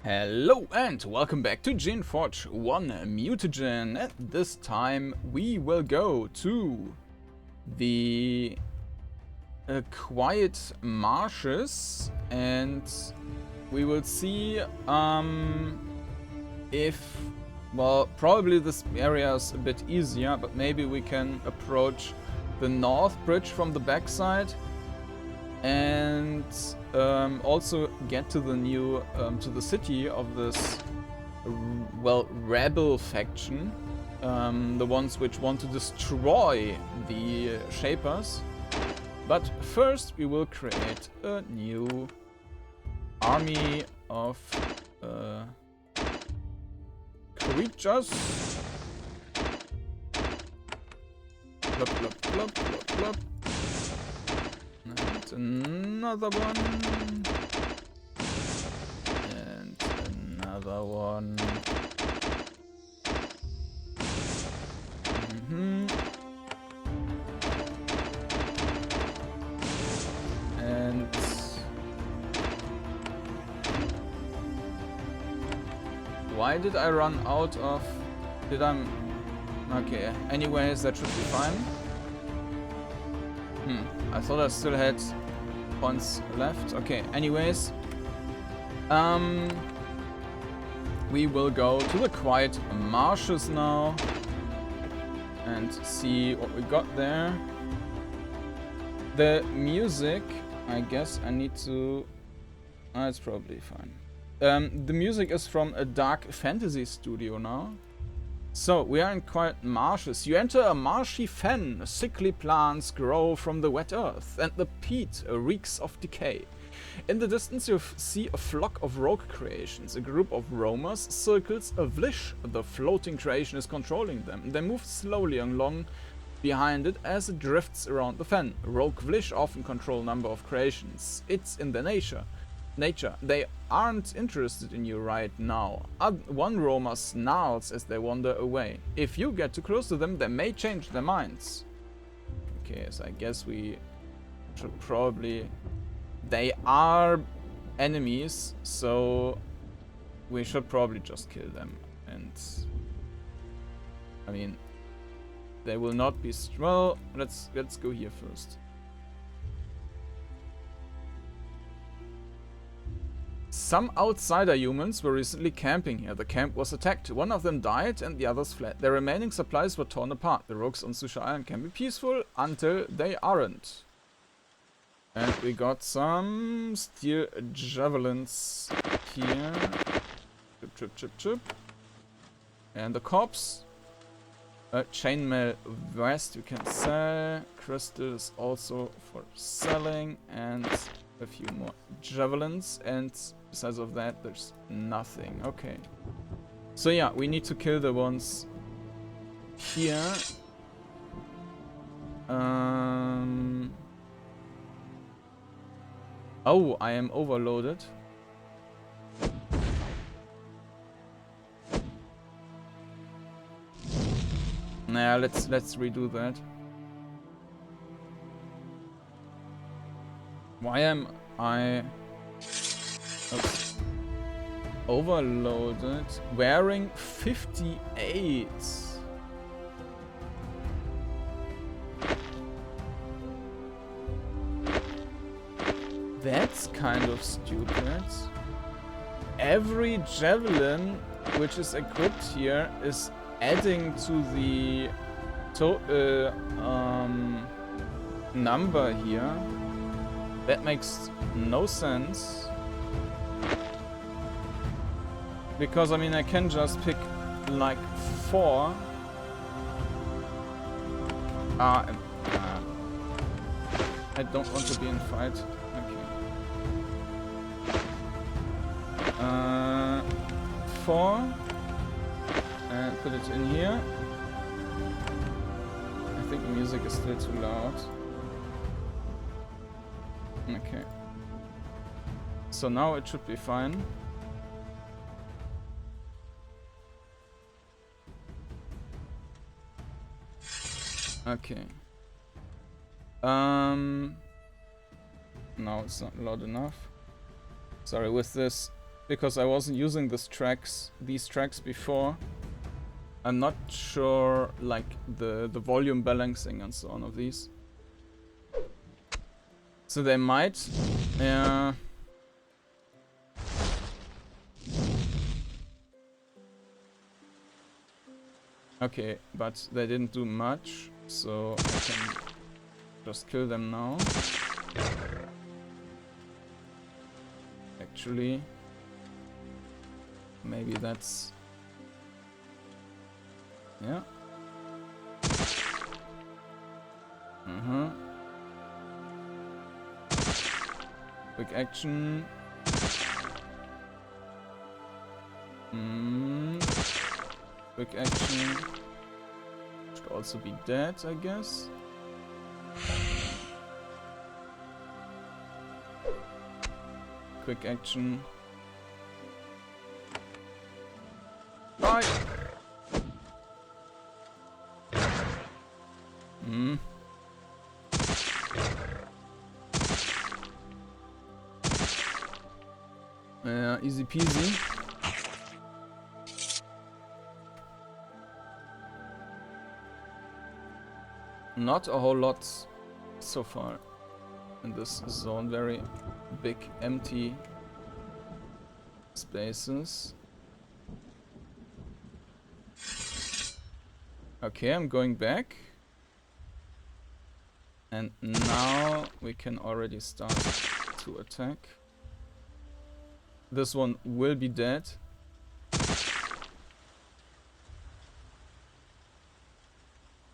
Hello and welcome back to Geneforge 1 Mutagen. At this time we will go to the quiet marshes and we will see if, well, probably this area is a bit easier, but maybe we can approach the north bridge from the backside and also get to the new to the city of this rebel faction, the ones which want to destroy the Shapers. But first we will create a new army of creatures. Plop, plop, plop, plop, plop. And another one. And another one. And why did I run out of... Okay, anyways, that should be fine. I thought I still had points left. Okay, anyways. We will go to the quiet marshes now and see what we got there. The music, I guess I need to... it's probably fine. The music is from a dark fantasy studio now. So, we are in quiet marshes. You enter a marshy fen. Sickly plants grow from the wet earth, and the peat reeks of decay. In the distance you see a flock of rogue creations. A group of roamers circles a vlish. The floating creation is controlling them. They move slowly along behind it as it drifts around the fen. Rogue vlish often control a number of creations. It's in their nature. They aren't interested in you right now. One roamer snarls as they wander away. If you get too close to them, they may change their minds. Okay, so I guess we should probably... They are enemies, so we should probably just kill them. And I mean, they will not be... Well, let's go here first. Some outsider humans were recently camping here. The camp was attacked. One of them died and the others fled. Their remaining supplies were torn apart. The rogues on Susha Island can be peaceful until they aren't. And we got some steel javelins here. Chip, chip, chip, chip. And the corpse. Chainmail vest you can sell. Crystals also for selling. And a few more javelins. And besides of that, there's nothing. Okay. So yeah, we need to kill the ones here. Oh, I am overloaded. Nah, let's redo that. Why am I... Oops. Overloaded? Wearing 58. That's kind of stupid. Every javelin which is equipped here is adding to the number here. That makes no sense. Because, I mean, I can just pick like 4. I don't want to be in fight. Okay. 4. And put it in here. I think the music is still too loud. Okay. So now it should be fine. Okay. No, it's not loud enough. Sorry, with this because I wasn't using these tracks before. I'm not sure, like, the volume balancing and so on of these. So they might, okay, but they didn't do much, so I can just kill them now. Actually, maybe that's... yeah. Quick action. Quick action. Should also be dead, I guess. Quick action. Bye! Easy peasy. Not a whole lot so far in this zone. Very big empty spaces. Okay, I'm going back. And now we can already start to attack. This one will be dead.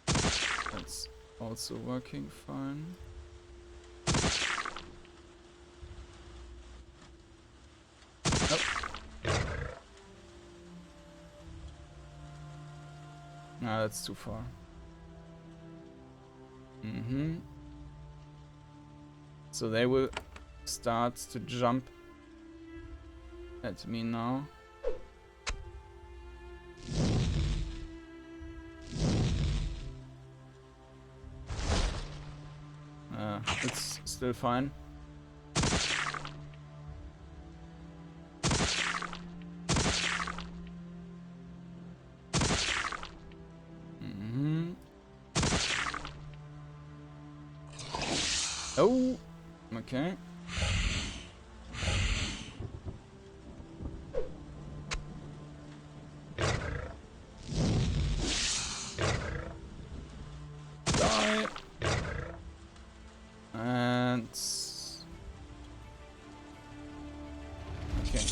That's also working fine. Nope. Nah, that's too far. So they will start to jump at me now. It's still fine. Oh, okay. Die. And okay.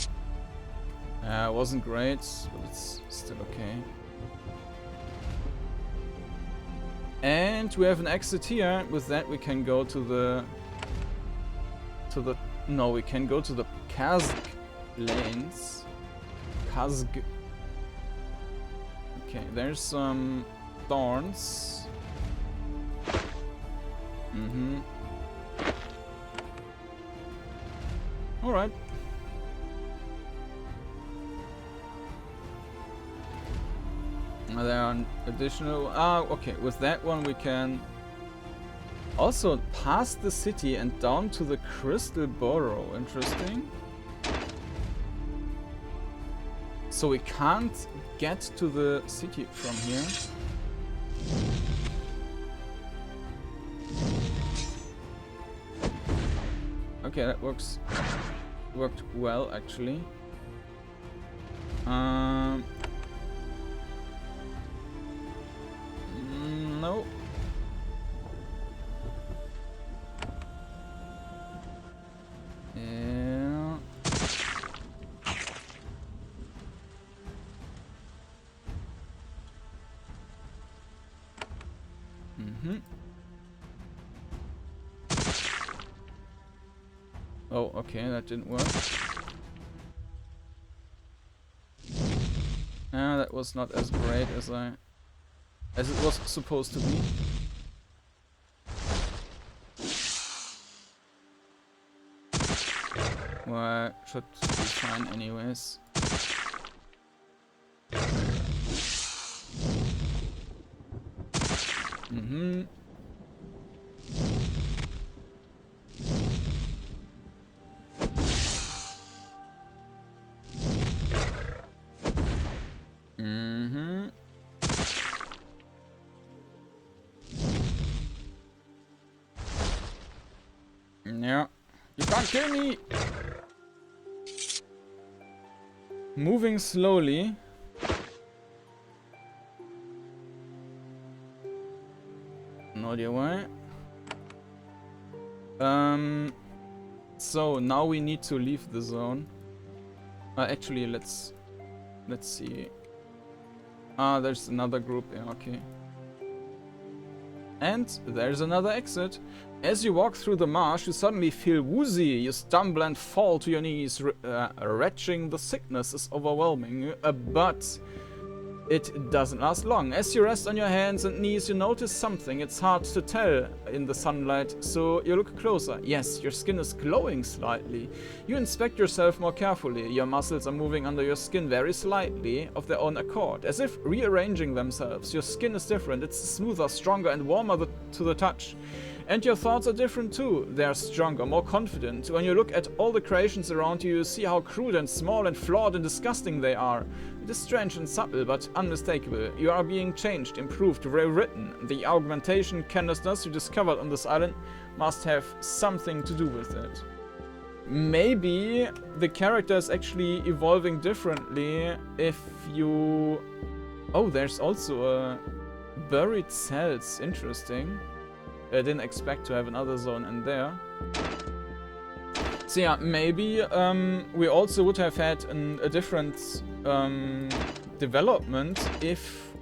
Wasn't great, but it's still okay. And we have an exit here. With that, we can go to the no, we can go to the Kazg lanes. Kazg. Okay, there's some thorns. All right. There are additional... okay, with that one we can also pass the city and down to the Crystal Burrow. Interesting. So we can't get to the city from here. Okay, that worked well actually. No. Yeah. Oh, okay, that didn't work. That was not as great as it was supposed to be. Well, should be fine anyways. kill me! Moving slowly. No idea why. So now we need to leave the zone. Actually, let's see. There's another group. Yeah, okay. And there's another exit. As you walk through the marsh, you suddenly feel woozy. You stumble and fall to your knees. Retching, the sickness is overwhelming you. But it doesn't last long. As you rest on your hands and knees, you notice something. It's hard to tell in the sunlight, so you look closer. Yes, your skin is glowing slightly. You inspect yourself more carefully. Your muscles are moving under your skin very slightly of their own accord, as if rearranging themselves. Your skin is different. It's smoother, stronger, and warmer to the touch. And your thoughts are different too. They are stronger, more confident. When you look at all the creations around you, you see how crude and small and flawed and disgusting they are. It is strange and subtle, but unmistakable. You are being changed, improved, rewritten. The augmentation canisters you discovered on this island must have something to do with it. Maybe the character is actually evolving differently if you... Oh, there's also a buried cells. Interesting. I didn't expect to have another zone in there. So yeah, maybe we also would have had a different development if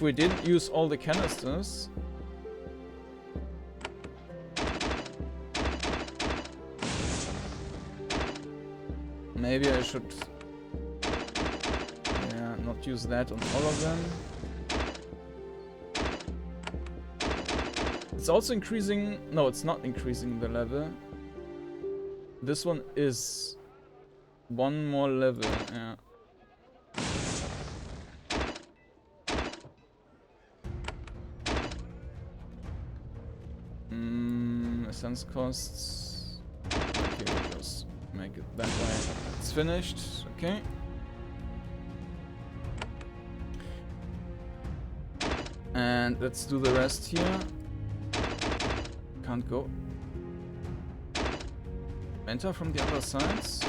we didn't use all the canisters. Maybe I should not use that on all of them. It's also increasing... No, it's not increasing the level. This one is one more level, yeah. Essence costs... Okay, we'll just make it that way. It's finished, okay. And let's do the rest here. Can't go. Enter from the other sides.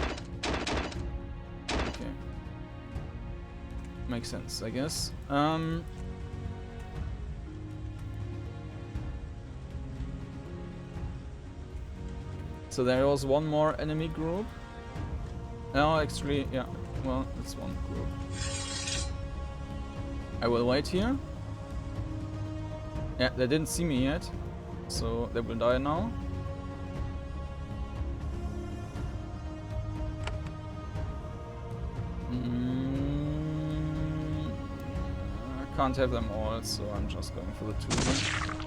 Okay. Makes sense, I guess. So there was one more enemy group. No, actually, yeah. Well, it's one group. I will wait here. Yeah, they didn't see me yet, so they will die now. I can't have them all, so I'm just going for the two of them.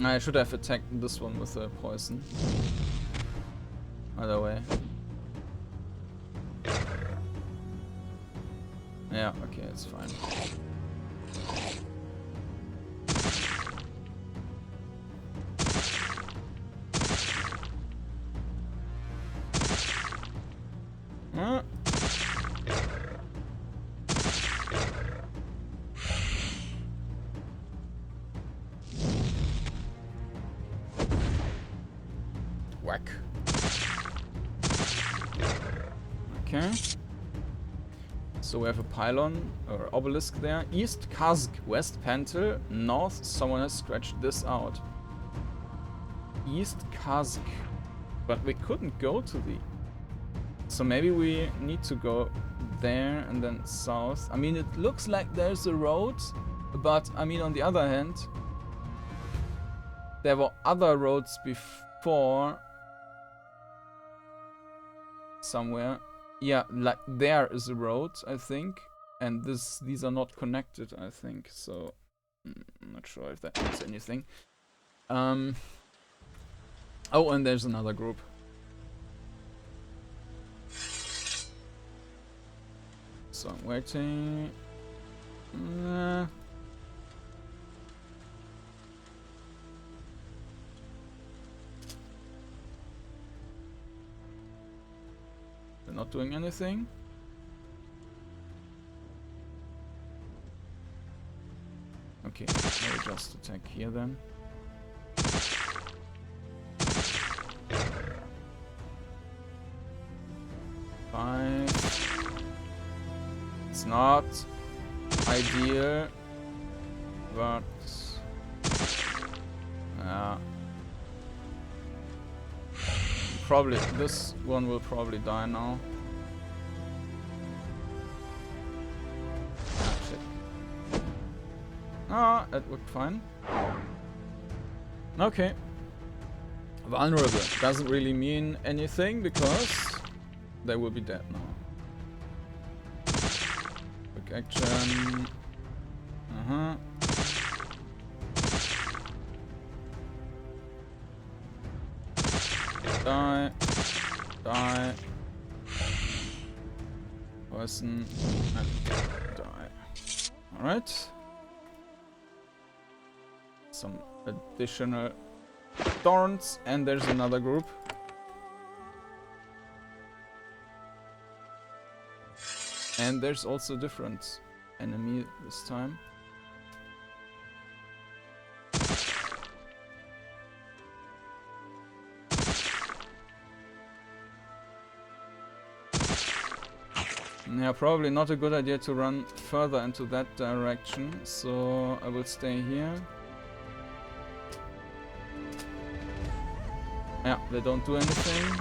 I should have attacked this one with the poison. Either way. Yeah, okay, it's fine. Whack. Okay. So we have a pylon or obelisk there. East Kask, West Pantel, North. Someone has scratched this out. East Kask. But we couldn't go to the... So maybe we need to go there and then south. I mean, it looks like there's a road, but I mean, on the other hand, there were other roads before somewhere. Yeah, like there is a road, I think, and these are not connected, I think. So I'm not sure if that means anything. Oh, and there's another group. So I'm waiting. not doing anything. Okay, I'll just attack here then. Five. It's not ideal, but probably this one will probably die now. Ah, shit. Ah, that worked fine. Okay. Vulnerable doesn't really mean anything because they will be dead now. Quick action. Die. Die. Poison. And die. Alright. Some additional thorns, and there's another group. And there's also a different enemy this time. Yeah, probably not a good idea to run further into that direction, so I will stay here. Yeah, they don't do anything.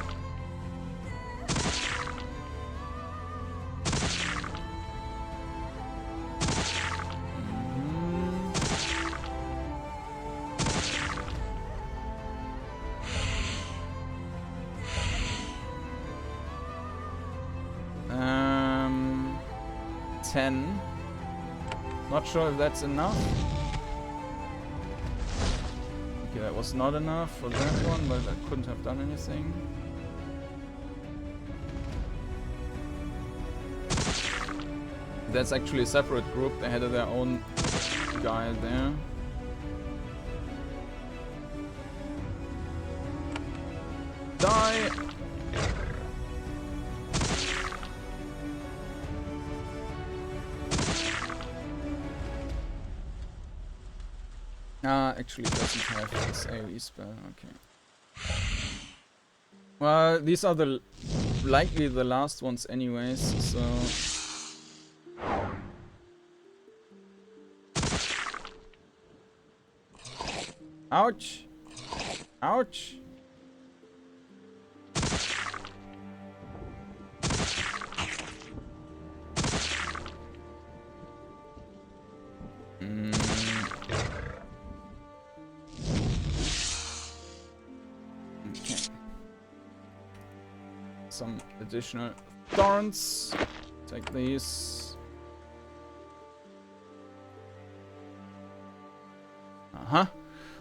Not sure if that's enough. Okay, that was not enough for that one, but I couldn't have done anything. That's actually a separate group. They had their own guy there. Die! Actually doesn't have this AoE spell, okay. Well, these are likely the last ones anyways, so... Ouch! Ouch! Some additional thorns. Take these.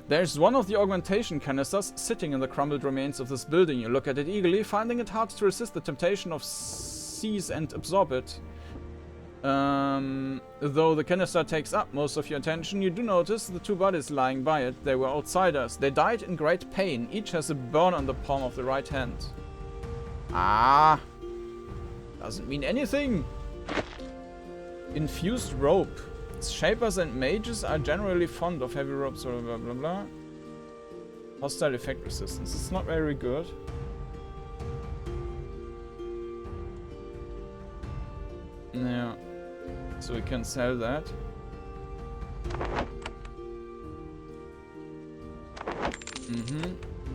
There's one of the augmentation canisters sitting in the crumbled remains of this building. You look at it eagerly, finding it hard to resist the temptation of seize and absorb it. Though the canister takes up most of your attention, you do notice the two bodies lying by it. They were outsiders. They died in great pain. Each has a burn on the palm of the right hand. Ah! Doesn't mean anything! Infused rope. Shapers and mages are generally fond of heavy ropes, blah blah blah blah. Hostile effect resistance. It's not very good. Yeah. So we can sell that.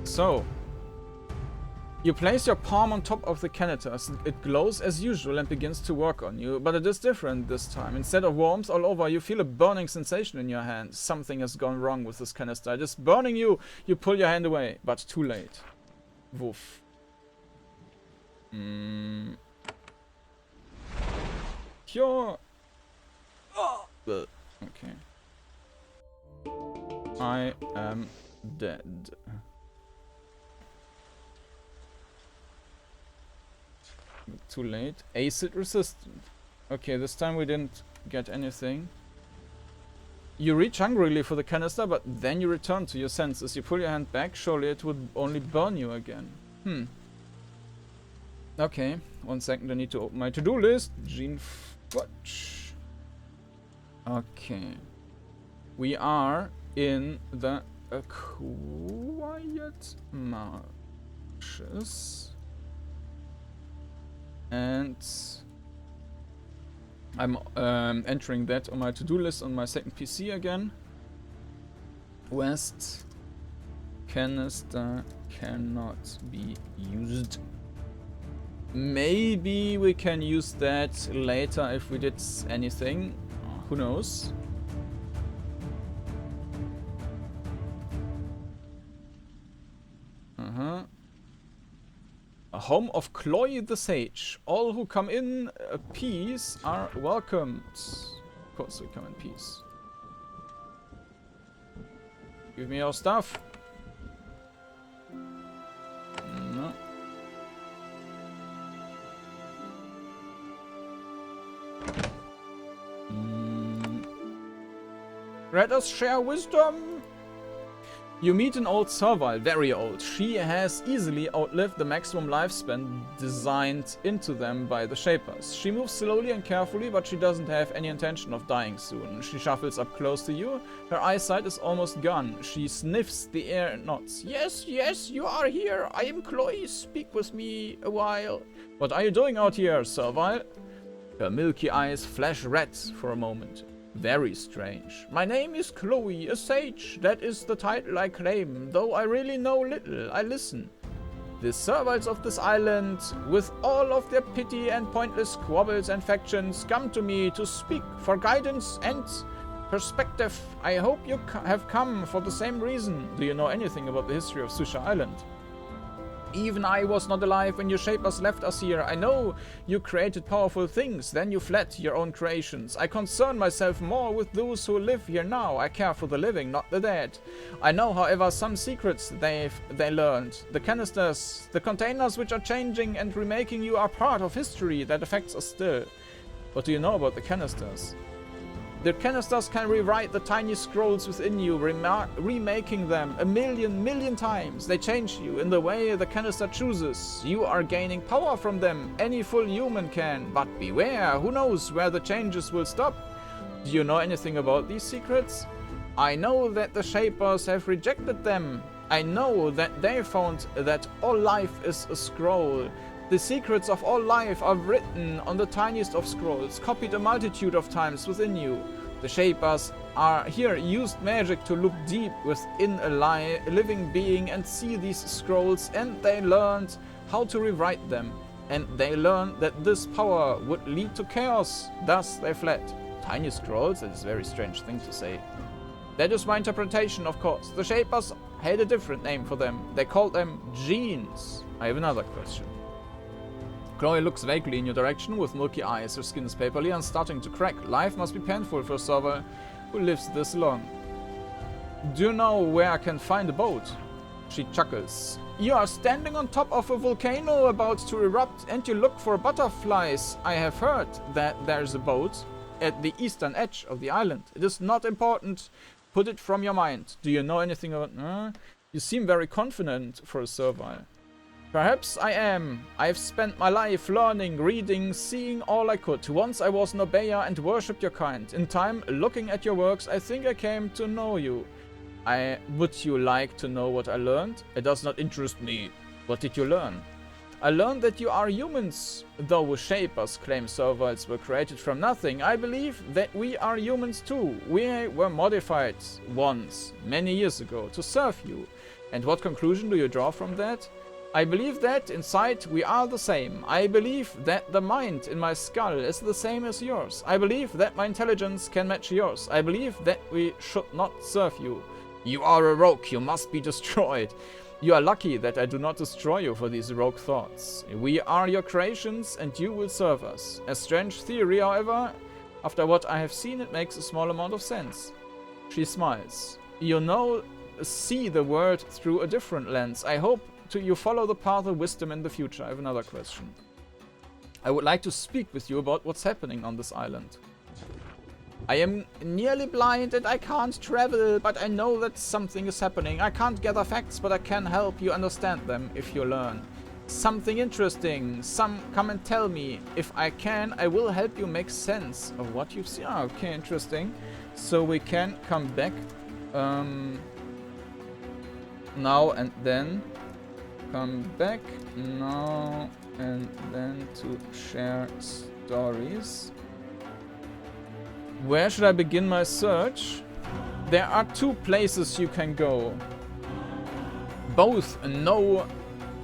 So, you place your palm on top of the canister. It glows as usual and begins to work on you, but it is different this time. Instead of worms all over, you feel a burning sensation in your hand. Something has gone wrong with this canister. It is burning you. You pull your hand away, but too late. Woof. Cure. Okay. I am dead. Too late. Acid resistant. Okay, this time we didn't get anything. You reach hungrily for the canister, but then you return to your senses. You pull your hand back. Surely it would only burn you again. Okay, 1 second, I need to open my to-do list. Geneforge. Okay. We are in the quiet marshes. And I'm entering that on my to-do list on my second PC again. West canister cannot be used. Maybe we can use that later if we did anything. Who knows? A home of Chloe the Sage. All who come in peace are welcomed. Of course we come in peace. Give me your stuff. No. Let us share wisdom. You meet an old servile, very old. She has easily outlived the maximum lifespan designed into them by the Shapers. She moves slowly and carefully, but she doesn't have any intention of dying soon. She shuffles up close to you. Her eyesight is almost gone. She sniffs the air and nods. Yes, yes, you are here. I am Chloe. Speak with me a while. What are you doing out here, servile? Her milky eyes flash red for a moment. Very strange. My name is Chloe, a sage. That is the title I claim, though I really know little. I listen. The serviles of this island, with all of their pity and pointless squabbles and factions, come to me to speak for guidance and perspective. I hope you have come for the same reason. Do you know anything about the history of Susha Island? Even I was not alive when your Shapers left us here. I know you created powerful things, then you fled your own creations. I concern myself more with those who live here now. I care for the living, not the dead. I know, however, some secrets they learned. The canisters, the containers which are changing and remaking you are part of history that affects us still. What do you know about the canisters? The canisters can rewrite the tiny scrolls within you, remaking them a million times. They change you in the way the canister chooses. You are gaining power from them. Any full human can. But beware, who knows where the changes will stop? Do you know anything about these secrets? I know that the Shapers have rejected them. I know that they found that all life is a scroll. The secrets of all life are written on the tiniest of scrolls, copied a multitude of times within you. The Shapers are here used magic to look deep within a living being and see these scrolls, and they learned how to rewrite them. And they learned that this power would lead to chaos. Thus they fled. Tiny scrolls? That is a very strange thing to say. That is my interpretation, of course. The Shapers had a different name for them. They called them genes. I have another question. Chloe looks vaguely in your direction with milky eyes. Her skin is papery and starting to crack. Life must be painful for a server who lives this long. Do you know where I can find a boat? She chuckles. You are standing on top of a volcano about to erupt and you look for butterflies. I have heard that there's a boat at the eastern edge of the island. It is not important. Put it from your mind. Do you know anything about... You seem very confident for a servile. Perhaps I am. I've spent my life learning, reading, seeing all I could. Once I was an obeyer and worshipped your kind. In time, looking at your works, I think I came to know you. Would you like to know what I learned? It does not interest me. What did you learn? I learned that you are humans. Though Shapers claim serviles were created from nothing, I believe that we are humans too. We were modified once, many years ago, to serve you. And what conclusion do you draw from that? I believe that inside we are the same. I believe that the mind in my skull is the same as yours. I believe that my intelligence can match yours. I believe that we should not serve you. You are a rogue. You must be destroyed. You are lucky that I do not destroy you for these rogue thoughts. We are your creations and you will serve us. A strange theory, however. After what I have seen, it makes a small amount of sense. She smiles. You see the world through a different lens. I hope you follow the path of wisdom in the future. I have another question. I would like to speak with you about what's happening on this island. I am nearly blind and I can't travel, but I know that something is happening. I can't gather facts, but I can help you understand them if you learn. something interesting. Come and tell me. If I can, I will help you make sense of what you've seen. Ah, okay, interesting. So we can come back now and then. Come back now and then to share stories. Where should I begin my search? There are 2 places you can go. Both know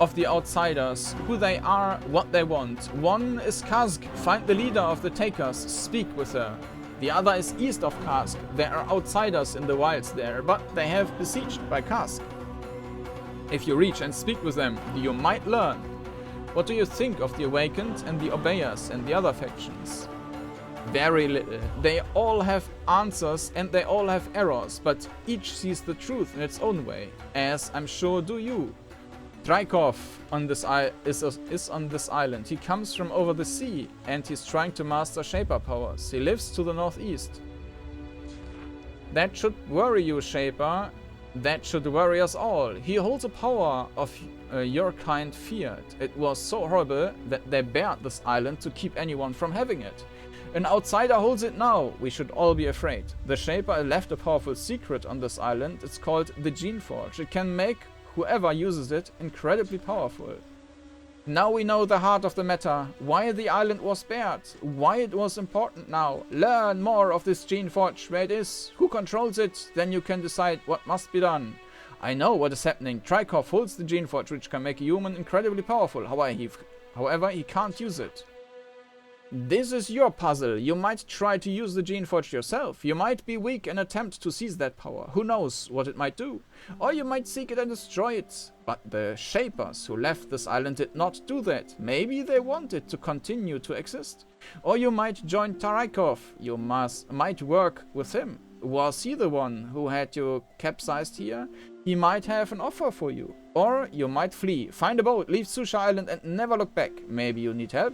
of the outsiders, who they are, what they want. One is Kask, find the leader of the Takers, speak with her. The other is east of Kask. There are outsiders in the wilds there, but they have besieged by Kask. If you reach and speak with them, you might learn. What do you think of the Awakened and the Obeyers and the other factions? Very little. They all have answers and they all have errors, but each sees the truth in its own way, as I'm sure do you. Drykov is on this island. He comes from over the sea and he's trying to master Shaper powers. He lives to the northeast. That should worry you, Shaper. That should worry us all. He holds a power of your kind feared. It was so horrible that they bared this island to keep anyone from having it. An outsider holds it now. We should all be afraid. The Shaper left a powerful secret on this island. It's called the Geneforge. It can make whoever uses it incredibly powerful. Now we know the heart of the matter. Why the island was bared. Why it was important now. Learn more of this Geneforge, where it is, who controls it, then you can decide what must be done. I know what is happening. Trykov holds the Geneforge, which can make a human incredibly powerful. However, he can't use it. This is your puzzle. You might try to use the Geneforge yourself. You might be weak and attempt to seize that power. Who knows what it might do? Or you might seek it and destroy it. But the Shapers who left this island did not do that. Maybe they wanted to continue to exist. Or you might join Tarykov. You might work with him. Was he the one who had you capsized here? He might have an offer for you. Or you might flee, find a boat, leave Susha Island and never look back. Maybe you need help.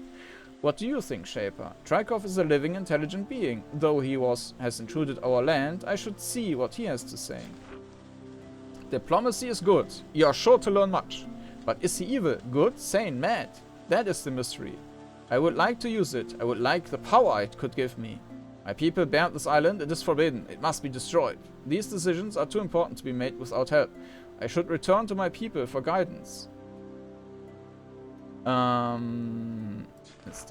What do you think, Shaper? Trykov is a living, intelligent being. Though he has intruded our land, I should see what he has to say. Diplomacy is good. You are sure to learn much. But is he evil, good, sane, mad? That is the mystery. I would like to use it. I would like the power it could give me. My people bared this island. It is forbidden. It must be destroyed. These decisions are too important to be made without help. I should return to my people for guidance. Let's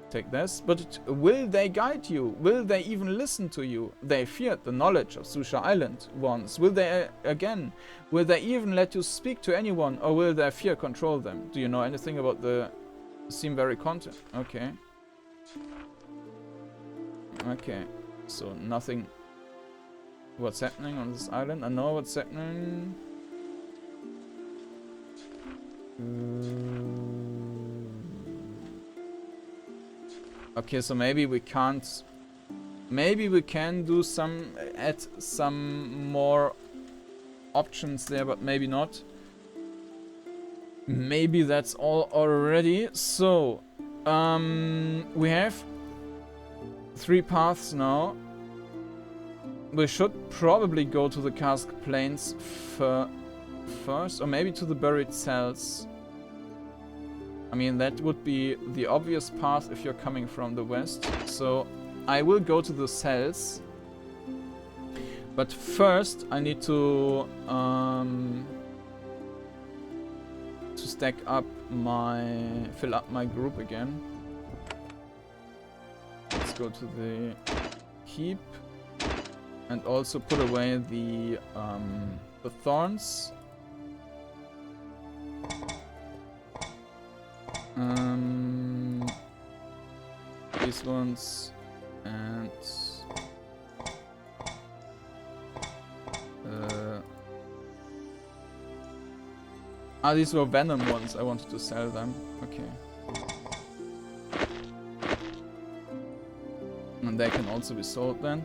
take this. But will they guide you? Will they even listen to you? They feared the knowledge of Susha Island once. Will they again? Will they even let you speak to anyone? Or will their fear control them? Do you know anything about the Seem-Very content? Okay. Okay. So nothing. What's happening on this island? I know what's happening. Okay, so maybe we can't. Maybe we can do add some more options there, but maybe not. Maybe that's all already. So, we have 3 paths now. We should probably go to the Kask Plains first, or maybe to the Buried Cells. I mean, that would be the obvious path if you're coming from the west. So I will go to the cells. But first I need to stack up fill up my group again. Let's go to the keep and also put away the thorns. These ones and these were venom ones. I wanted to sell them. Okay. And they can also be sold then.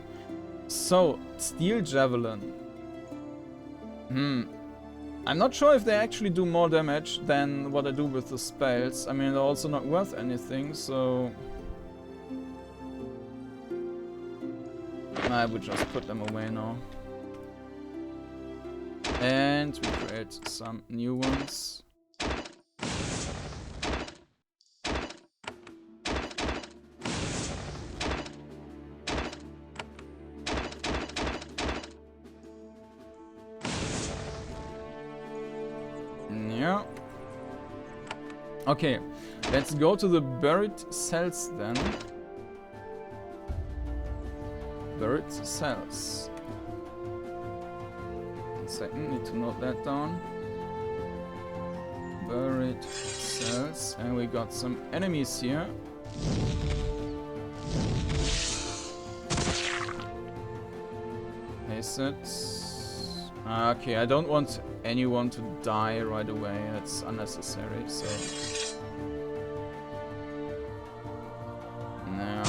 So, Steel Javelin. I'm not sure if they actually do more damage than what I do with the spells. I mean, they're also not worth anything, so I would just put them away now. And we create some new ones. Yeah. Okay, let's go to the buried cells then. Buried cells. 1 second, need to note that down. Buried cells, and we got some enemies here. Assets. Okay, I don't want anyone to die right away. That's unnecessary, so. No.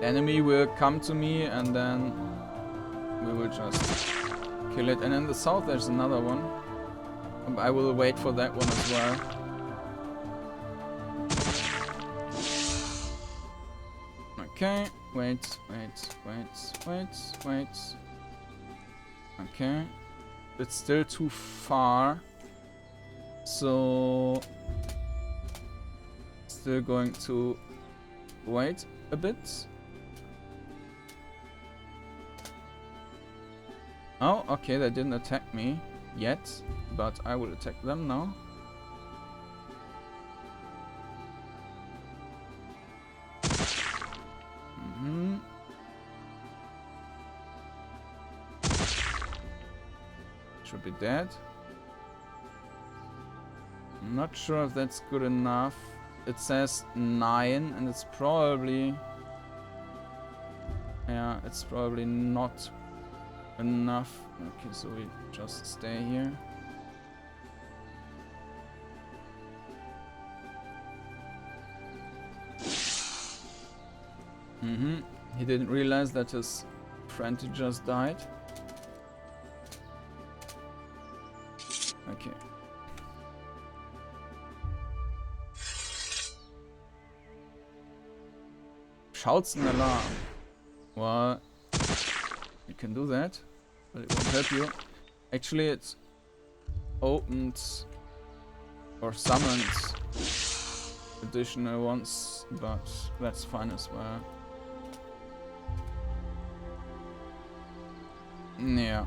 The enemy will come to me and then we will just kill it. And in the south there's another one. I will wait for that one as well. Okay, wait. Okay. It's still too far. So still going to wait a bit. Oh, okay, they didn't attack me yet, but I will attack them now. Should be dead. I'm not sure if that's good enough. It says 9 and it's probably... Yeah, it's probably not enough. Okay, so we just stay here. He didn't realize that his friend just died. Okay. Schautzenalarm. Well, you can do that, but it won't help you. Actually, it's opened or summoned additional ones, but that's fine as well. Yeah.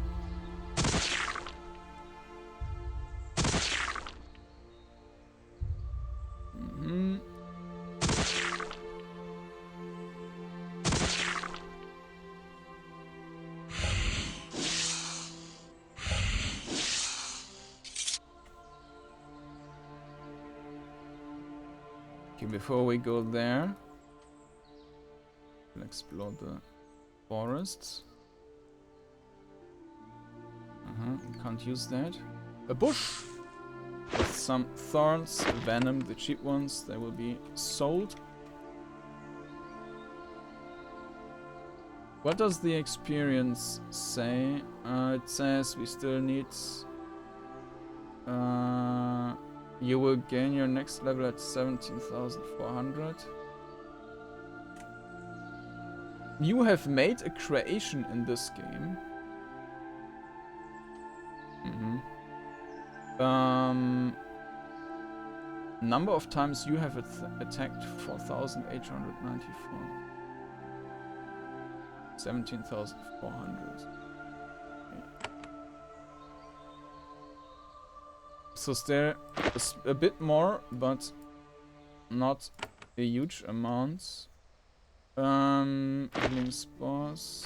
Okay, before we go there, we'll explore the forests. Can't use that. A bush with some thorns, venom, the cheap ones, they will be sold. What does the experience say? It says we still need... you will gain your next level at 17,400. You have made a creation in this game. Number of times you have attacked 4,894. 17,400. Okay. So there is a bit more, but not a huge amount. Healing spores.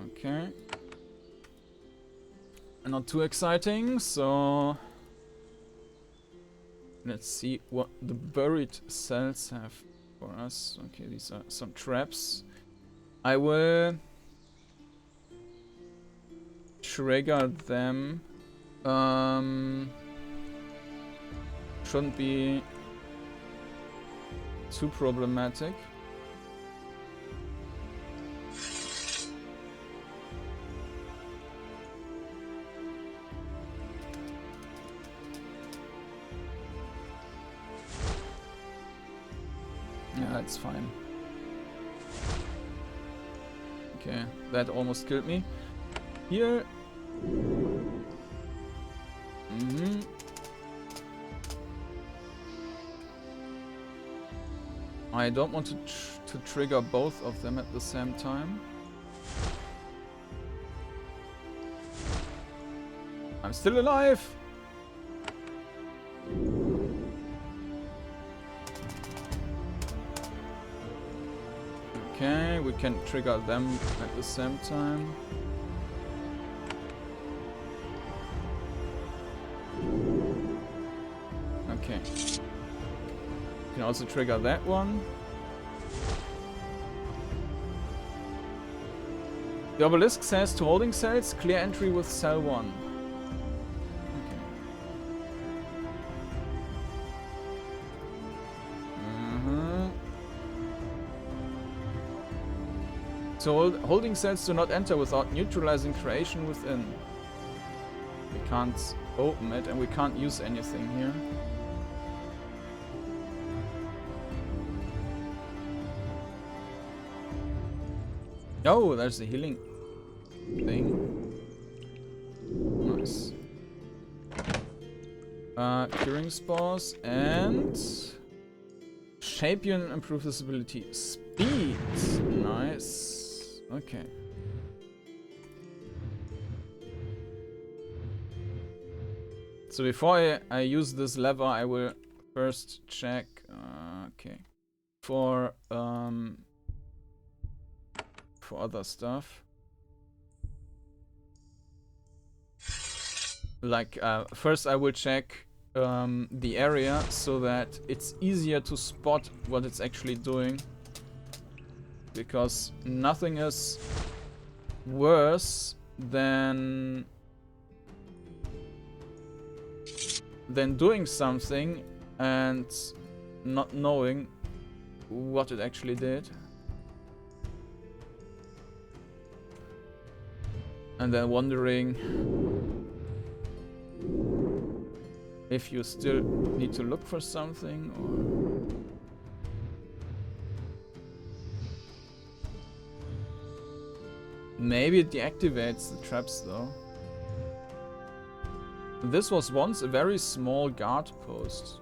Okay. Not too exciting, so let's see what the buried cells have for us. Okay, these are some traps. I will trigger them. Shouldn't be too problematic. Yeah, that's fine. Okay, that almost killed me. Here. I don't want to trigger both of them at the same time. I'm still alive! Okay, we can trigger them at the same time. Okay. You can also trigger that one. The obelisk says to holding cells, clear entry with cell 1. So holding cells do not enter without neutralizing creation within. We can't open it and we can't use anything here. Oh, there's a healing thing. Nice. Curing spores and Shapian improves his ability. Speed. Nice. Okay. So before I use this lever, I will first check. Okay. For other stuff. Like first I will check the area so that it's easier to spot what it's actually doing. Because nothing is worse than doing something and not knowing what it actually did. And then wondering if you still need to look for something or... Maybe it deactivates the traps though. This was once a very small guard post.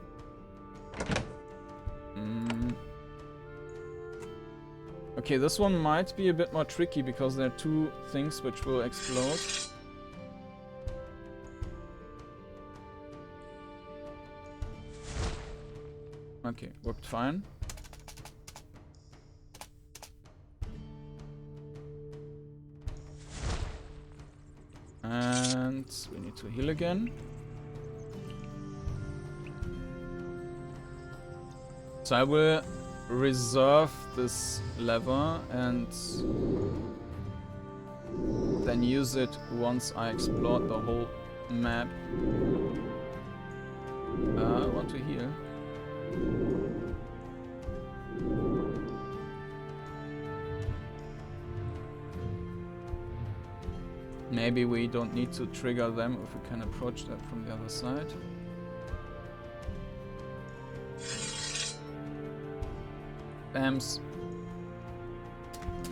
Okay, this one might be a bit more tricky because there are two things which will explode. Okay, worked fine. And we need to heal again. So I will reserve this lever and then use it once I explored the whole map. I want to heal. Maybe we don't need to trigger them if we can approach that from the other side. Bams.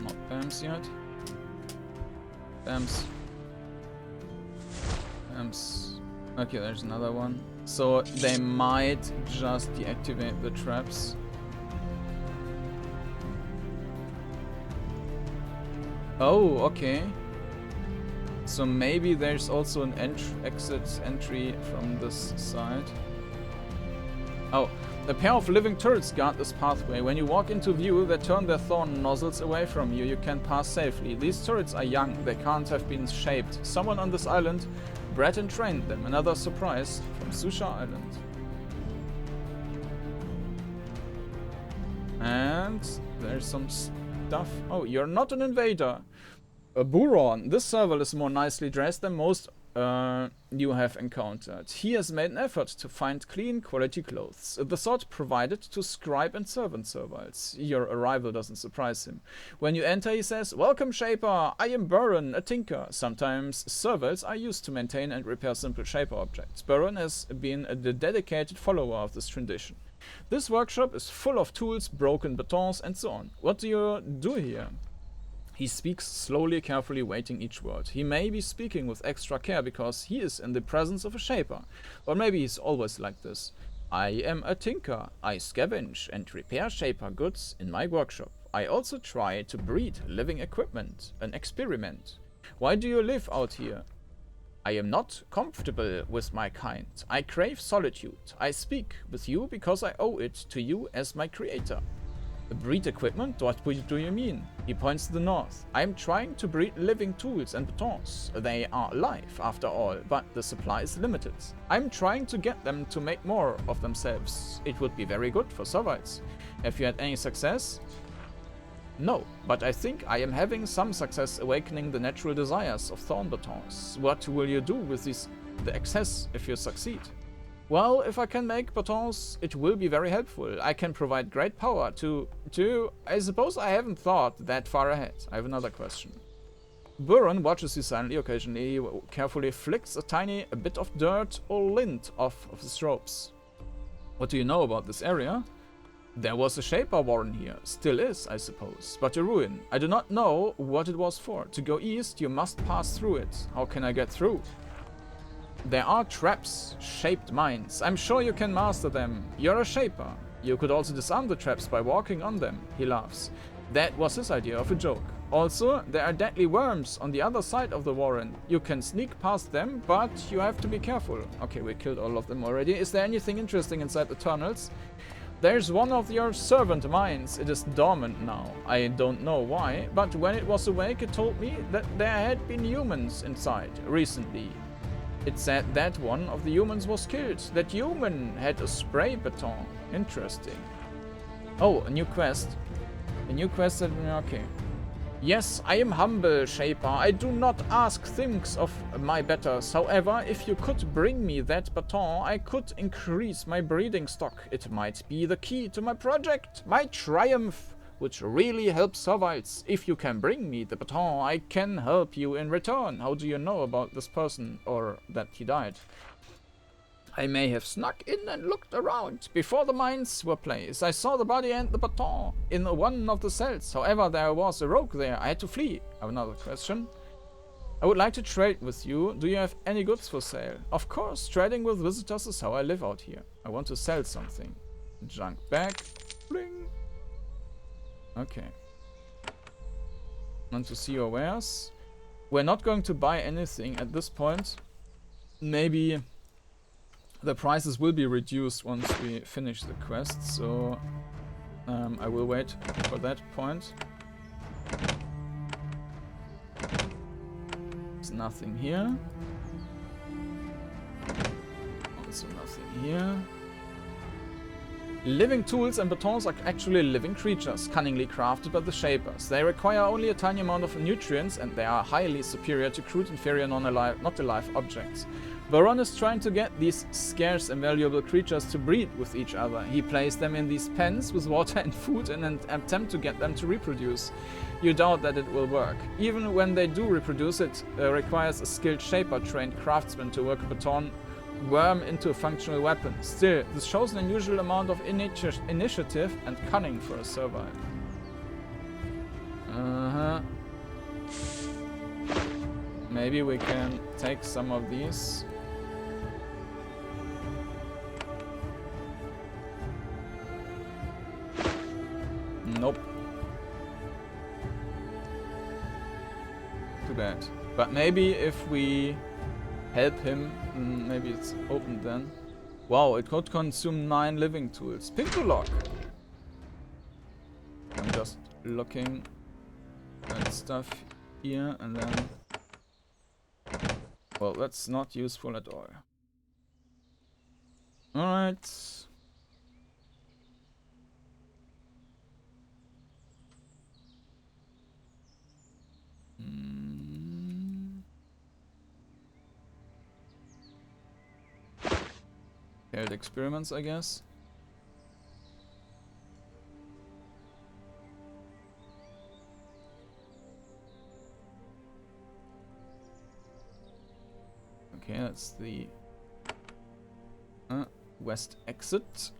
Not bams yet. Bams. Bams. Okay, there's another one. So they might just deactivate the traps. Oh, okay. So maybe there's also an exit entry from this side. Oh, a pair of living turrets guard this pathway. When you walk into view, they turn their thorn nozzles away from you. You can pass safely. These turrets are young. They can't have been shaped. Someone on this island bred and trained them. Another surprise from Susha Island. And there's some stuff. Oh, you're not an invader. Buron, this serval is more nicely dressed than most you have encountered. He has made an effort to find clean, quality clothes, the sort provided to scribe and servant serviles. Your arrival doesn't surprise him. When you enter, he says, "Welcome, Shaper. I am Buron, a tinker. Sometimes serviles are used to maintain and repair simple Shaper objects. Buron has been a dedicated follower of this tradition. This workshop is full of tools, broken batons, and so on. What do you do here?" He speaks slowly, carefully, weighting each word. He may be speaking with extra care because he is in the presence of a Shaper. Or maybe he's always like this. I am a tinker. I scavenge and repair shaper goods in my workshop. I also try to breed living equipment, an experiment. Why do you live out here? I am not comfortable with my kind. I crave solitude. I speak with you because I owe it to you as my creator. Breed equipment? What do you mean? He points to the north. I am trying to breed living tools and batons. They are alive, after all, but the supply is limited. I am trying to get them to make more of themselves. It would be very good for survives. Have you had any success? No, but I think I am having some success awakening the natural desires of thorn batons. What will you do with the excess if you succeed? Well, if I can make batons, it will be very helpful. I can provide great power to... I suppose I haven't thought that far ahead. I have another question. Baton watches you silently. Occasionally he carefully flicks a bit of dirt or lint off of his robes. What do you know about this area? There was a Shaper Warren here. Still is, I suppose. But a ruin. I do not know what it was for. To go east, you must pass through it. How can I get through? There are traps, shaped mines. I'm sure you can master them. You're a shaper. You could also disarm the traps by walking on them. He laughs. That was his idea of a joke. Also, there are deadly worms on the other side of the warren. You can sneak past them, but you have to be careful. Okay, we killed all of them already. Is there anything interesting inside the tunnels? There's one of your servant mines. It is dormant now. I don't know why, but when it was awake it told me that there had been humans inside recently. It said that one of the humans was killed. That human had a spray baton. Interesting. Oh, a new quest. A new quest that... okay. Yes, I am humble, Shaper. I do not ask things of my betters. However, if you could bring me that baton, I could increase my breeding stock. It might be the key to my project, my triumph, which really helps survives. If you can bring me the baton, I can help you in return. How do you know about this person, or that he died? I may have snuck in and looked around. Before the mines were placed, I saw the body and the baton in one of the cells. However, there was a rogue there. I had to flee. I have another question. I would like to trade with you. Do you have any goods for sale? Of course, trading with visitors is how I live out here. I want to sell something. Junk bag. Bling. Okay. Want to see your wares? We're not going to buy anything at this point. Maybe the prices will be reduced once we finish the quest, so I will wait for that point. There's nothing here. Also nothing here. Living tools and batons are actually living creatures, cunningly crafted by the Shapers. They require only a tiny amount of nutrients and they are highly superior to crude inferior not alive objects. Baton is trying to get these scarce and valuable creatures to breed with each other. He placed them in these pens with water and food in an attempt to get them to reproduce. You doubt that it will work. Even when they do reproduce, it requires a skilled Shaper-trained craftsman to work a baton worm into a functional weapon. Still, this shows an unusual amount of initiative and cunning for a survivor. Maybe we can take some of these. Nope. Too bad. But maybe if we help him, maybe it's open then. Wow, it could consume 9 living tools. Pick to lock. I'm just looking at stuff here and then. Well, that's not useful at all. Alright. Failed experiments, I guess. Okay, that's the west exit.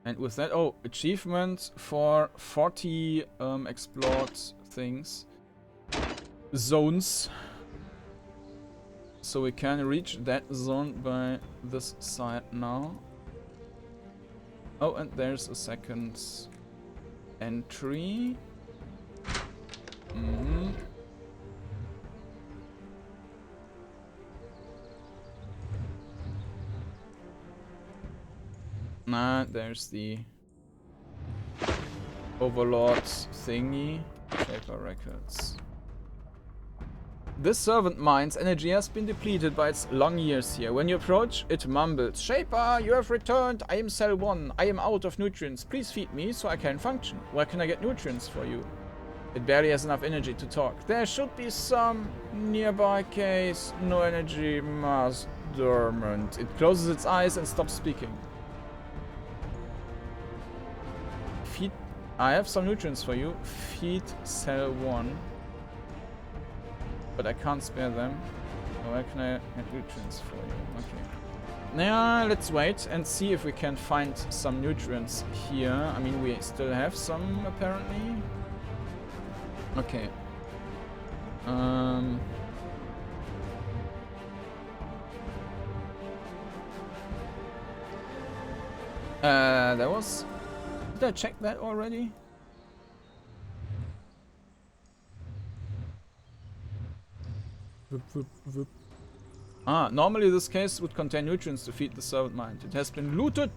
And with that, oh, achievement for 40 explored things. Zones. So we can reach that zone by this side now. Oh, and there's a second entry. Nah, there's the Overlord thingy. Shaper records. This servant mine's energy has been depleted by its long years here. When you approach, it mumbles, "Shaper, you have returned. I am Cell 1. I am out of nutrients. Please feed me so I can function. Where can I get nutrients for you?" It barely has enough energy to talk. There should be some nearby case. No energy, mass dormant. It closes its eyes and stops speaking. Feed. I have some nutrients for you. Feed Cell 1. But I can't spare them. So where can I get nutrients for you? Okay. Now let's wait and see if we can find some nutrients here. I mean, we still have some apparently. Okay. That was... Did I check that already? Ah, normally this case would contain nutrients to feed the servant mind. It has been looted!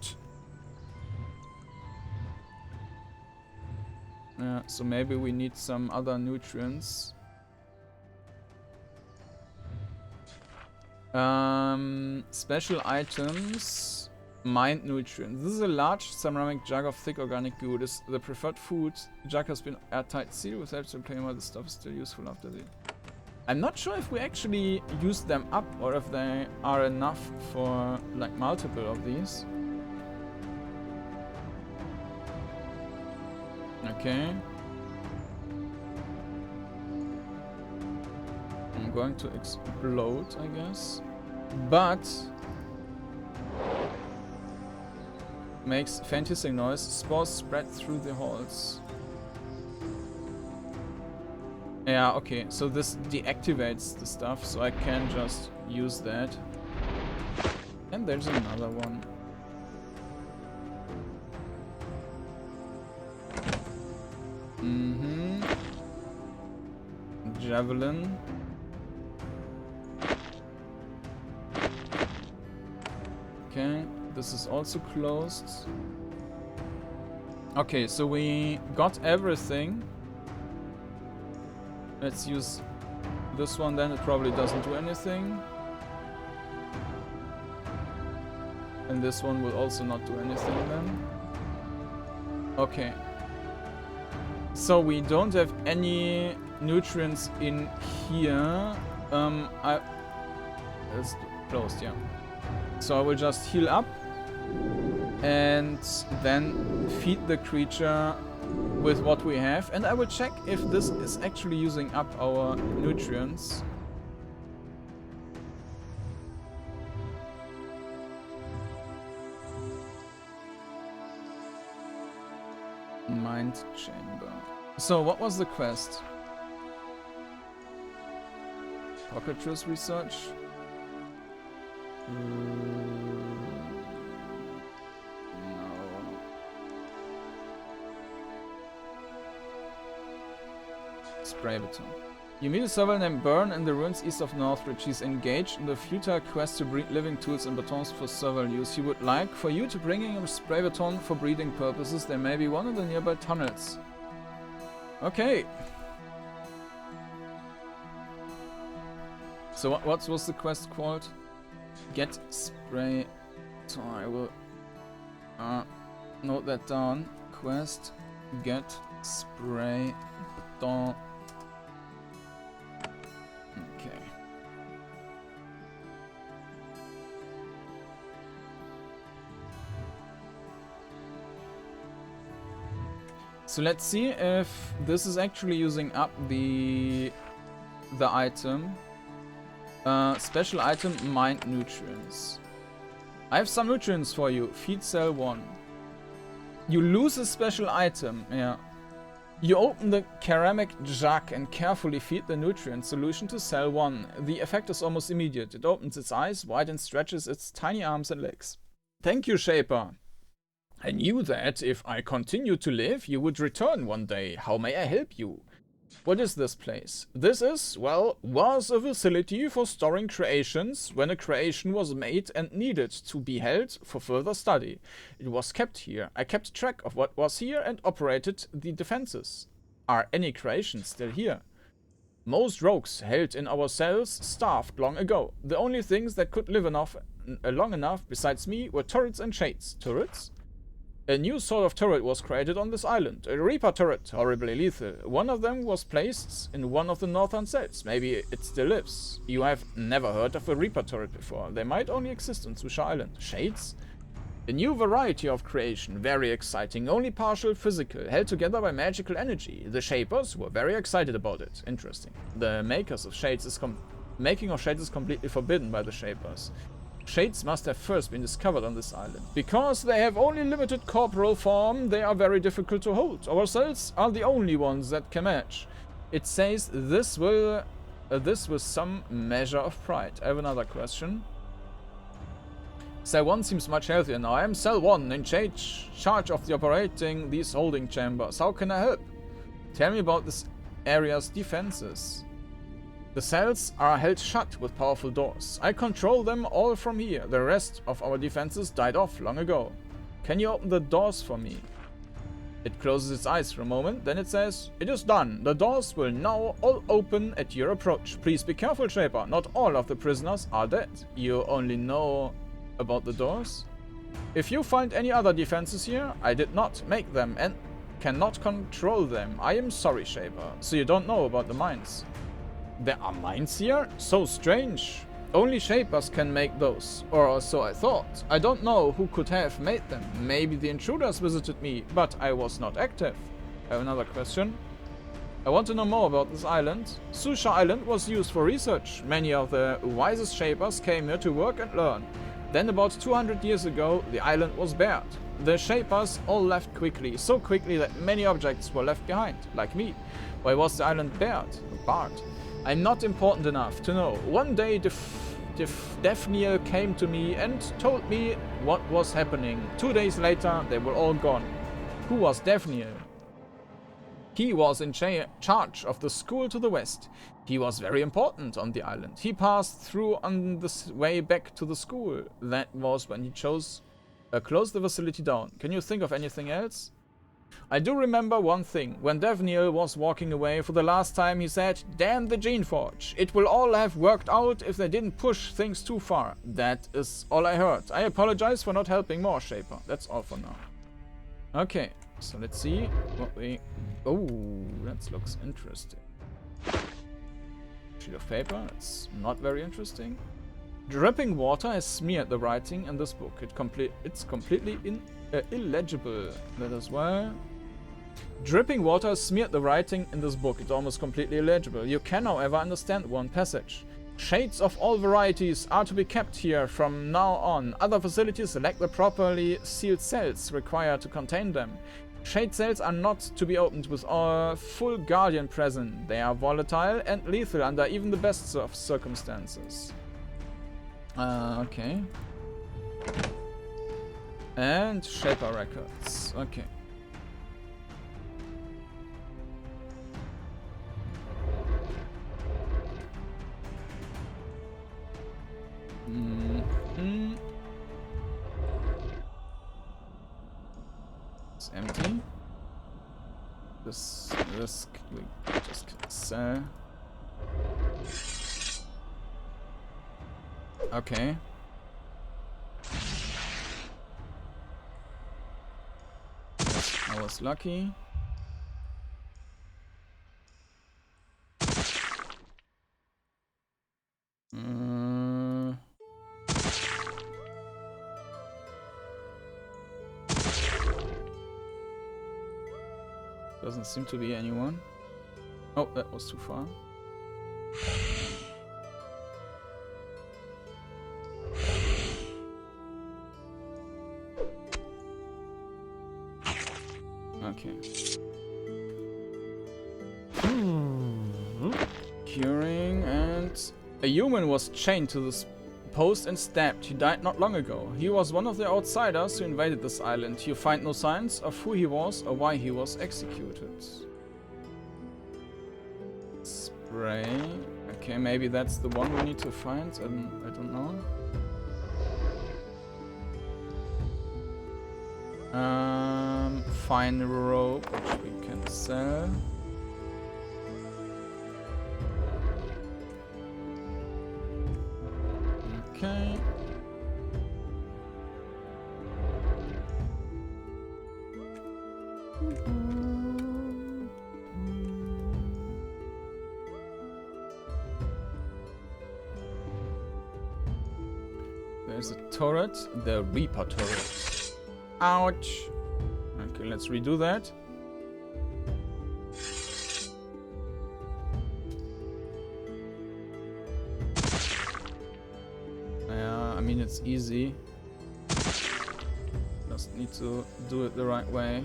Yeah, so maybe we need some other nutrients. Special items. Mind nutrients. This is a large ceramic jug of thick organic goo. This is the preferred food. The jug has been airtight sealed with help to claim why the stuff is still useful after the... I'm not sure if we actually use them up or if they are enough for like multiple of these. Okay. I'm going to explode, I guess. But makes faint hissing noise. Spores spread through the halls. Yeah, okay, so this deactivates the stuff, so I can just use that. And there's another one. Javelin. Okay, this is also closed. Okay, so we got everything. Let's use this one then, it probably doesn't do anything. And this one will also not do anything then. Okay. So we don't have any nutrients in here. It's closed, yeah. So I will just heal up and then feed the creature with what we have, and I will check if this is actually using up our nutrients. Mind chamber. So what was the quest? Cockatrice research? Spray Baton. You meet a servant named Burn in the ruins east of Northridge. He's engaged in the futile quest to breed living tools and batons for serval use. He would like for you to bring in a spray baton for breeding purposes. There may be one in the nearby tunnels. Okay. So what was the quest called? Get spray. So I will note that down. Quest. Get spray baton. Okay. So let's see if this is actually using up the item. Special item, mind nutrients. I have some nutrients for you. Feed cell 1. You lose a special item. Yeah. You open the ceramic jug and carefully feed the nutrient solution to cell 1. The effect is almost immediate. It opens its eyes wide and stretches its tiny arms and legs. Thank you, Shaper. I knew that if I continued to live, you would return one day. How may I help you? What is this place? This is, well, was a facility for storing creations when a creation was made and needed to be held for further study. It was kept here. I kept track of what was here and operated the defenses. Are any creations still here? Most rogues held in our cells starved long ago. The only things that could live long enough besides me were turrets and shades. Turrets? A new sort of turret was created on this island. A Reaper turret, horribly lethal. One of them was placed in one of the northern cells. Maybe it still lives. You have never heard of a Reaper turret before. They might only exist on Susha Island. Shades? A new variety of creation. Very exciting. Only partial physical. Held together by magical energy. The Shapers were very excited about it. Interesting. The makers of Shades is making of Shades is completely forbidden by the Shapers. Shades must have first been discovered on this island. Because they have only limited corporal form, they are very difficult to hold. Our cells are the only ones that can match. It says this with some measure of pride. I have another question. Cell 1 seems much healthier now. I am Cell 1 in charge of operating these holding chambers. How can I help? Tell me about this area's defenses. The cells are held shut with powerful doors. I control them all from here. The rest of our defenses died off long ago. Can you open the doors for me? It closes its eyes for a moment, then it says, "It is done. The doors will now all open at your approach. Please be careful, Shaper. Not all of the prisoners are dead. You only know about the doors? If you find any other defenses here, I did not make them and cannot control them. I am sorry, Shaper. So you don't know about the mines. There are mines here? So strange. Only Shapers can make those, or so I thought. I don't know who could have made them. Maybe the intruders visited me, but I was not active. I have another question. I want to know more about this island. Susha Island was used for research. Many of the wisest Shapers came here to work and learn. Then about 200 years ago, the island was bared. The Shapers all left quickly, so quickly that many objects were left behind, like me. Why was the island barred? I'm not important enough to know. One day Daphniel came to me and told me what was happening. 2 days later, they were all gone. Who was Daphniel? He was in charge of the school to the west. He was very important on the island. He passed through on the way back to the school. That was when he closed the facility down. Can you think of anything else? I do remember one thing. When Daphniel was walking away for the last time, he said, "Damn the Geneforge. It will all have worked out if they didn't push things too far." That is all I heard. I apologize for not helping more, Shaper. That's all for now. Okay, so let's see what we... Oh, that looks interesting. Sheet of paper. It's not very interesting. Dripping water has smeared the writing in this book. It's completely illegible. That as well. Dripping water has smeared the writing in this book. It's almost completely illegible. You can, however, understand one passage. Shades of all varieties are to be kept here from now on. Other facilities lack the properly sealed cells required to contain them. Shade cells are not to be opened with a full guardian present. They are volatile and lethal under even the best of circumstances. Okay. And Shaper records. Okay. It's empty. This we just sell. Okay. I was lucky. Doesn't seem to be anyone. Oh, that was too far. Okay. curing, and a human was chained to this post and stabbed. He died not long ago. He was one of the outsiders who invaded this island. You find no signs of who he was or why he was executed. Spray. Okay, maybe that's the one we need to find. I don't know. Fine rope, which we can sell. Okay. There's a turret, the Reaper turret. Ouch! Okay, let's redo that. Yeah, I mean it's easy. Just need to do it the right way.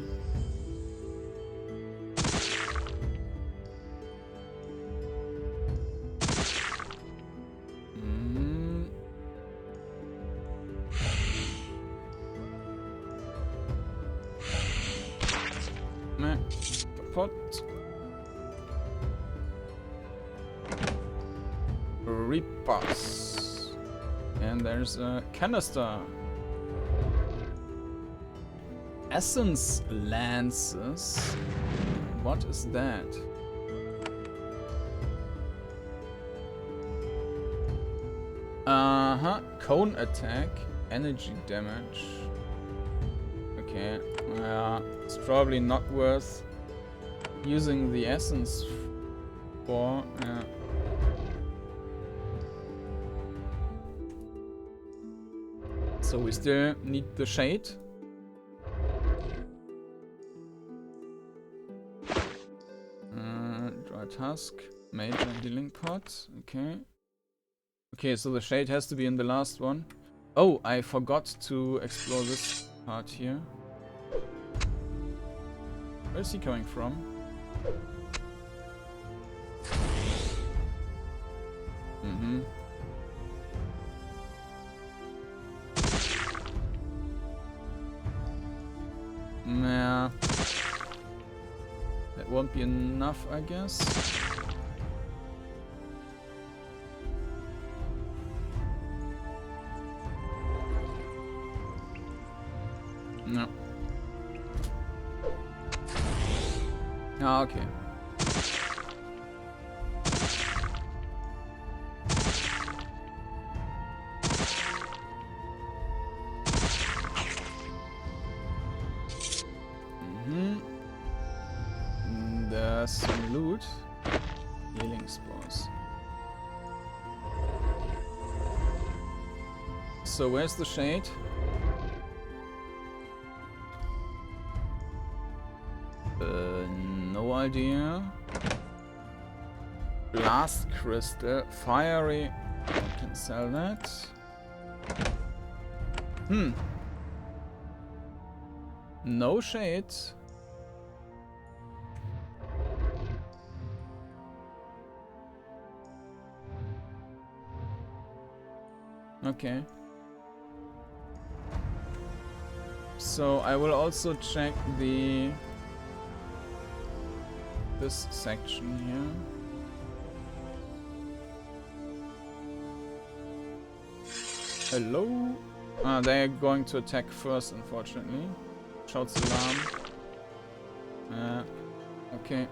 Kaputt. Reapers. And there's a canister. Essence lances. What is that? Cone attack. Energy damage. Okay. It's probably not worth using the essence for. So we still need the shade. Dry tusk, major healing pot. Okay. Okay, so the shade has to be in the last one. Oh, I forgot to explore this part here. Where is he coming from? Nah. That won't be enough, I guess. No. Ah, okay. There's some loot. Healing spores. So where's the shade? No idea. Blast crystal, fiery. I can sell that. No shade. Okay. So I will also check this section here. Hello? They are going to attack first, unfortunately. Shouts alarm. Okay.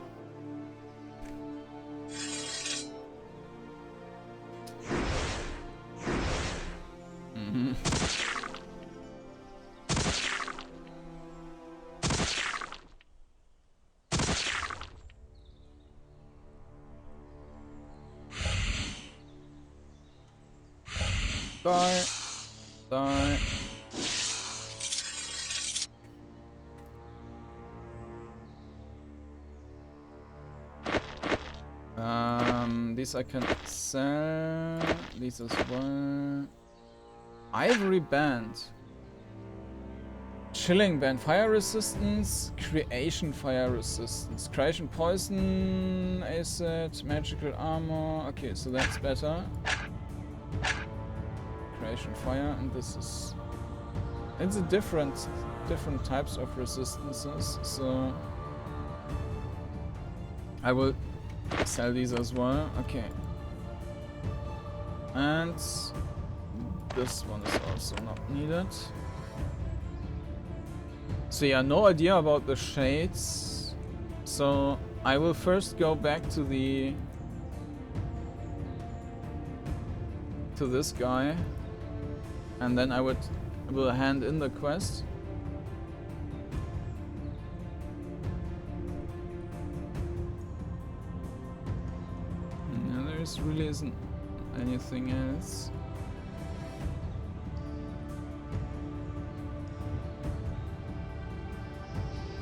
Die. Die. These I can sell. These as well. Ivory band. Chilling band, fire resistance, creation fire resistance, creation poison, acid, magical armor. Okay, so that's better. Creation fire, and this is... It's a different types of resistances, so... I will sell these as well. Okay. And this one is also not needed. So yeah, no idea about the shades. So I will first go back to this guy, and then I will hand in the quest. Yeah, there really isn't anything else.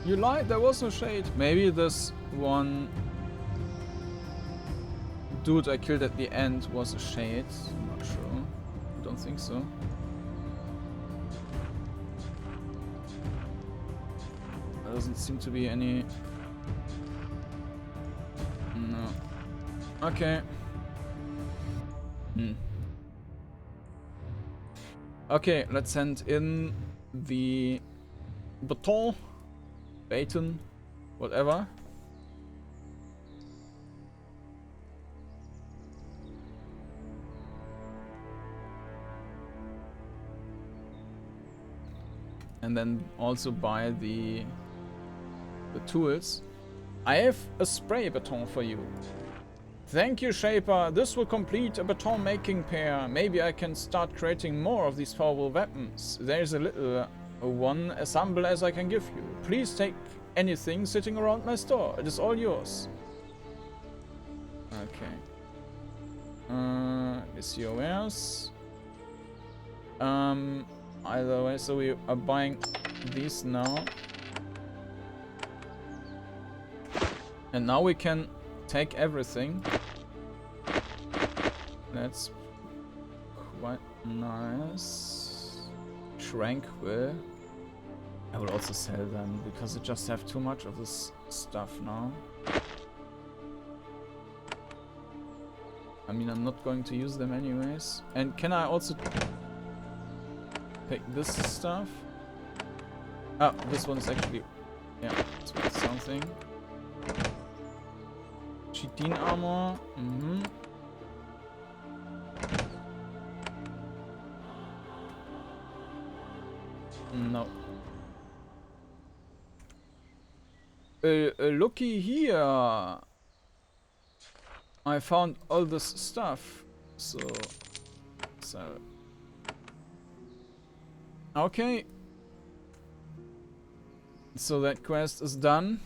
You lied, there was no shade. Maybe this one dude I killed at the end was a shade. I'm not sure. I don't think so. There doesn't seem to be any... No. Okay. Okay, let's send in the Baton. Baton, whatever. And then also buy the tools. I have a spray baton for you. Thank you, Shaper. This will complete a baton making pair. Maybe I can start creating more of these powerful weapons. There's a little one assemble as I can give you. Please take anything sitting around my store. It is all yours. Okay. Is yours? Either way, so we are buying these now. And now we can take everything. That's quite nice. Tranquil. I will also sell them because I just have too much of this stuff now. I mean, I'm not going to use them anyways. And can I also pick this stuff? Oh, this one is actually... Yeah, it's worth something. Chitin armor. No. Looky here. I found all this stuff. So. Okay. So that quest is done.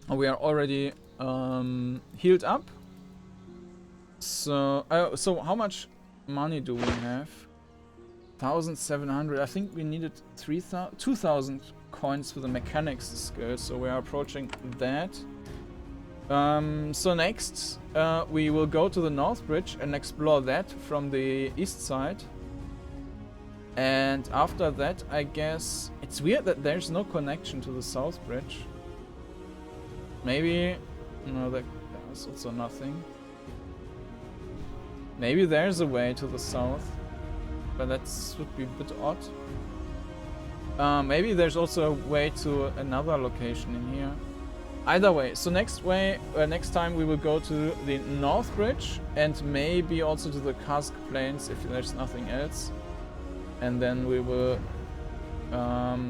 We are already healed up. So, so how much money do we have? 1,700. I think we needed 2,000 coins for the mechanics skill, so we are approaching that. So next, we will go to the North Bridge and explore that from the east side. And after that, I guess it's weird that there's no connection to the South Bridge. Maybe no, there's also nothing. Maybe there's a way to the south. But that would be a bit odd. Maybe there's also a way to another location in here. Either way, so next time we will go to the North Bridge and maybe also to the Kask Plains if there's nothing else. And then we will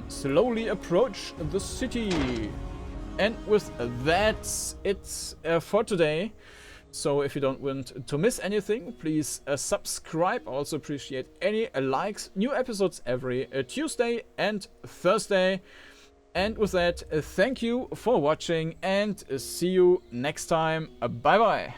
slowly approach the city. And with that, it's for today. So if you don't want to miss anything, please subscribe. I also appreciate any likes. New episodes every Tuesday and Thursday. And with that, thank you for watching and see you next time. Bye bye.